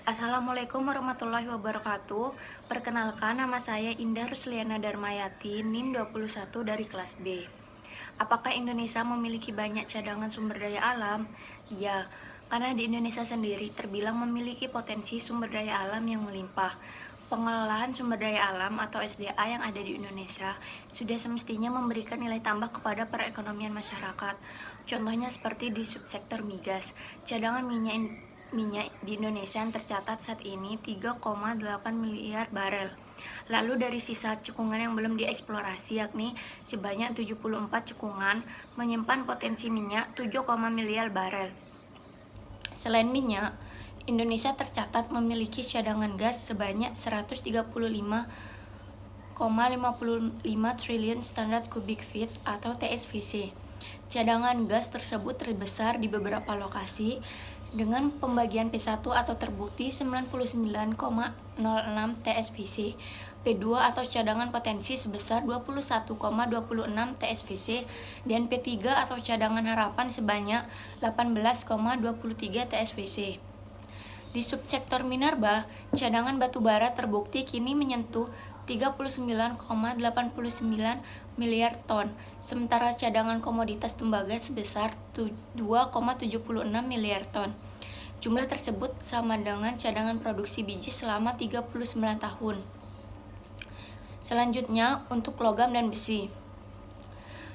Assalamualaikum warahmatullahi wabarakatuh. Perkenalkan, nama saya Indah Rusliana Darmayati, NIM 21 dari kelas B. Apakah Indonesia memiliki banyak cadangan sumber daya alam? Iya, karena di Indonesia sendiri terbilang memiliki potensi sumber daya alam yang melimpah. Pengelolaan sumber daya alam atau SDA yang ada di Indonesia sudah semestinya memberikan nilai tambah kepada perekonomian masyarakat. Contohnya seperti di subsektor migas, cadangan minyak di Indonesia yang tercatat saat ini 3,8 miliar barel. Lalu dari sisa cekungan yang belum dieksplorasi, yakni sebanyak 74 cekungan menyimpan potensi minyak 7, miliar barel. Selain minyak, Indonesia tercatat memiliki cadangan gas sebanyak 135,55 triliun standar kubik feet atau TSVC. Cadangan gas tersebut terbesar di beberapa lokasi dengan pembagian P1 atau terbukti 99,06 TSVC, P2 atau cadangan potensi sebesar 21,26 TSVC, dan P3 atau cadangan harapan sebanyak 18,23 TSVC. Di subsektor minerba, cadangan batu bara terbukti kini menyentuh 39,89 miliar ton, sementara cadangan komoditas tembaga sebesar 2,76 miliar ton. Jumlah tersebut sama dengan cadangan produksi biji selama 39 tahun. Selanjutnya, untuk logam dan besi.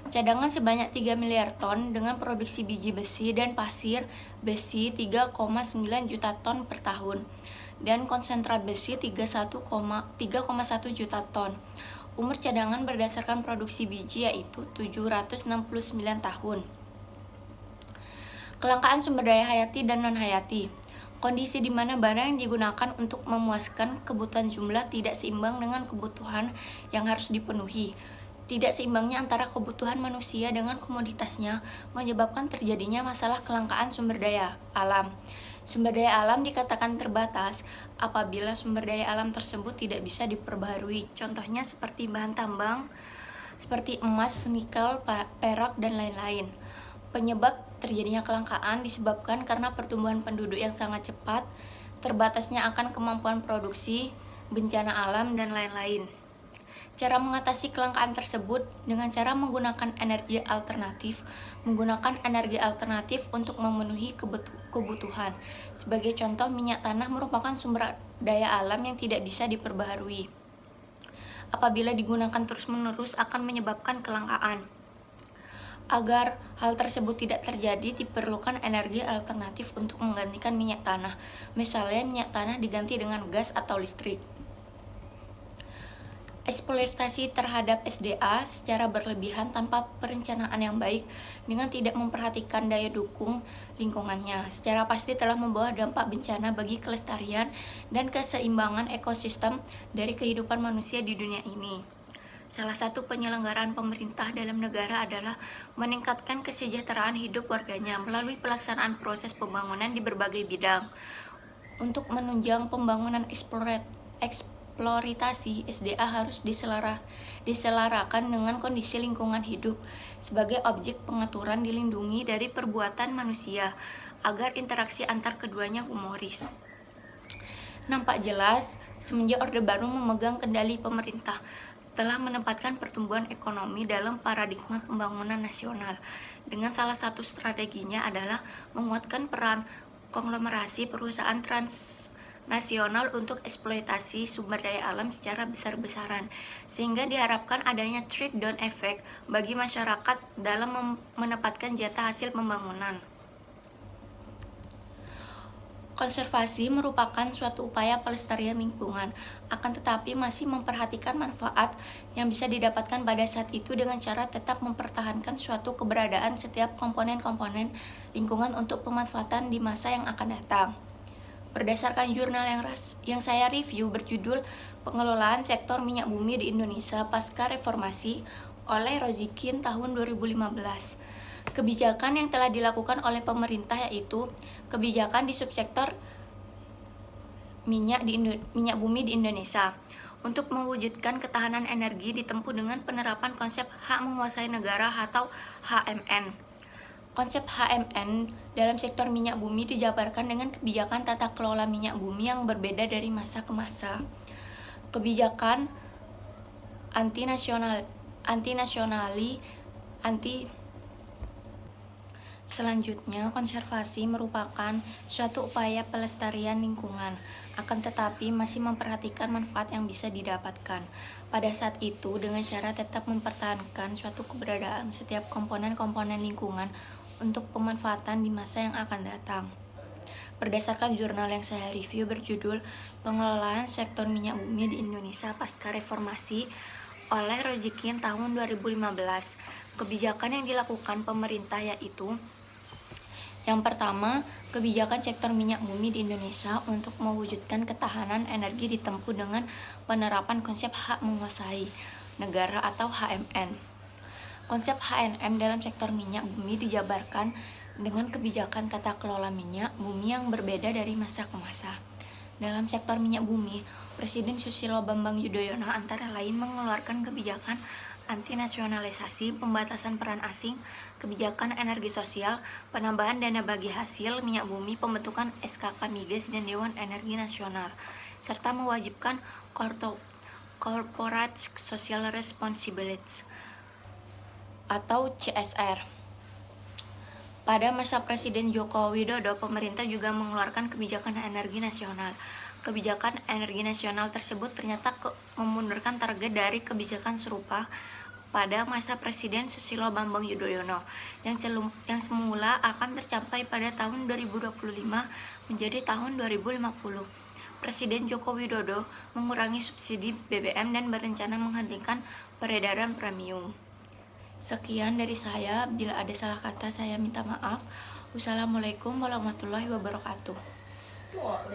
Cadangan sebanyak 3 miliar ton dengan produksi biji besi dan pasir besi 3,9 juta ton per tahun dan konsentrat besi 3,1 juta ton. Umur cadangan berdasarkan produksi biji yaitu 769 tahun. Kelangkaan sumber daya hayati dan non-hayati. Kondisi di mana barang yang digunakan untuk memuaskan kebutuhan jumlah tidak seimbang dengan kebutuhan yang harus dipenuhi. Tidak seimbangnya antara kebutuhan manusia dengan komoditasnya menyebabkan terjadinya masalah kelangkaan sumber daya alam. Sumber daya alam dikatakan terbatas apabila sumber daya alam tersebut tidak bisa diperbaharui. Contohnya seperti bahan tambang, seperti emas, nikel, perak, dan lain-lain. Penyebab terjadinya kelangkaan disebabkan karena pertumbuhan penduduk yang sangat cepat, terbatasnya akan kemampuan produksi, bencana alam, dan lain-lain. Cara mengatasi kelangkaan tersebut dengan cara menggunakan energi alternatif. Menggunakan energi alternatif untuk memenuhi kebutuhan. Sebagai contoh, minyak tanah merupakan sumber daya alam yang tidak bisa diperbaharui. Apabila digunakan terus-menerus akan menyebabkan kelangkaan. Agar hal tersebut tidak terjadi, diperlukan energi alternatif untuk menggantikan minyak tanah. Misalnya, minyak tanah diganti dengan gas atau listrik. Eksploitasi terhadap SDA secara berlebihan tanpa perencanaan yang baik dengan tidak memperhatikan daya dukung lingkungannya secara pasti telah membawa dampak bencana bagi kelestarian dan keseimbangan ekosistem dari kehidupan manusia di dunia ini. Salah satu penyelenggaraan pemerintah dalam negara adalah meningkatkan kesejahteraan hidup warganya melalui pelaksanaan proses pembangunan di berbagai bidang. Untuk menunjang pembangunan eksploitasi SDA harus diselarakan dengan kondisi lingkungan hidup sebagai objek pengaturan dilindungi dari perbuatan manusia agar interaksi antar keduanya humoris. Nampak jelas, semenjak Orde Baru memegang kendali pemerintah, telah menempatkan pertumbuhan ekonomi dalam paradigma pembangunan nasional. Dengan salah satu strateginya adalah menguatkan peran konglomerasi perusahaan transnasional untuk eksploitasi sumber daya alam secara besar-besaran, sehingga diharapkan adanya trickle-down effect bagi masyarakat dalam menempatkan jatah hasil pembangunan. Konservasi merupakan suatu upaya pelestarian lingkungan, akan tetapi masih memperhatikan manfaat yang bisa didapatkan pada saat itu dengan cara tetap mempertahankan suatu keberadaan setiap komponen-komponen lingkungan untuk pemanfaatan di masa yang akan datang. Berdasarkan jurnal yang saya review berjudul Pengelolaan Sektor Minyak Bumi di Indonesia Pasca Reformasi oleh Rozikin tahun 2015. Kebijakan yang telah dilakukan oleh pemerintah yaitu kebijakan di subsektor minyak bumi di Indonesia. Untuk mewujudkan ketahanan energi ditempuh dengan penerapan konsep hak menguasai negara atau HMN. Konsep HMN dalam sektor minyak bumi dijabarkan dengan kebijakan tata kelola minyak bumi yang berbeda dari masa ke masa. Kebijakan Selanjutnya, konservasi merupakan suatu upaya pelestarian lingkungan, akan tetapi masih memperhatikan manfaat yang bisa didapatkan. Pada saat itu, dengan cara tetap mempertahankan suatu keberadaan setiap komponen-komponen lingkungan untuk pemanfaatan di masa yang akan datang. Berdasarkan jurnal yang saya review berjudul Pengelolaan Sektor Minyak Bumi di Indonesia Pasca Reformasi oleh Rozikin tahun 2015, kebijakan yang dilakukan pemerintah yaitu: yang pertama, kebijakan sektor minyak bumi di Indonesia untuk mewujudkan ketahanan energi ditempuh dengan penerapan konsep hak menguasai negara atau HMN. Konsep HNM dalam sektor minyak bumi dijabarkan dengan kebijakan tata kelola minyak bumi yang berbeda dari masa ke masa. Dalam sektor minyak bumi, Presiden Susilo Bambang Yudhoyono antara lain mengeluarkan kebijakan anti-nasionalisasi, pembatasan peran asing, kebijakan energi sosial, penambahan dana bagi hasil minyak bumi, pembentukan SKK Migas dan Dewan Energi Nasional, serta mewajibkan Corporate Social Responsibility atau CSR. Pada masa Presiden Joko Widodo, pemerintah juga mengeluarkan kebijakan energi nasional. Kebijakan energi nasional tersebut ternyata memundurkan target dari kebijakan serupa pada masa Presiden Susilo Bambang Yudhoyono yang semula akan tercapai pada tahun 2025 menjadi tahun 2050. Presiden Joko Widodo mengurangi subsidi BBM dan berencana menghentikan peredaran premium. Sekian dari saya, bila ada salah kata saya minta maaf. Wassalamualaikum warahmatullahi wabarakatuh.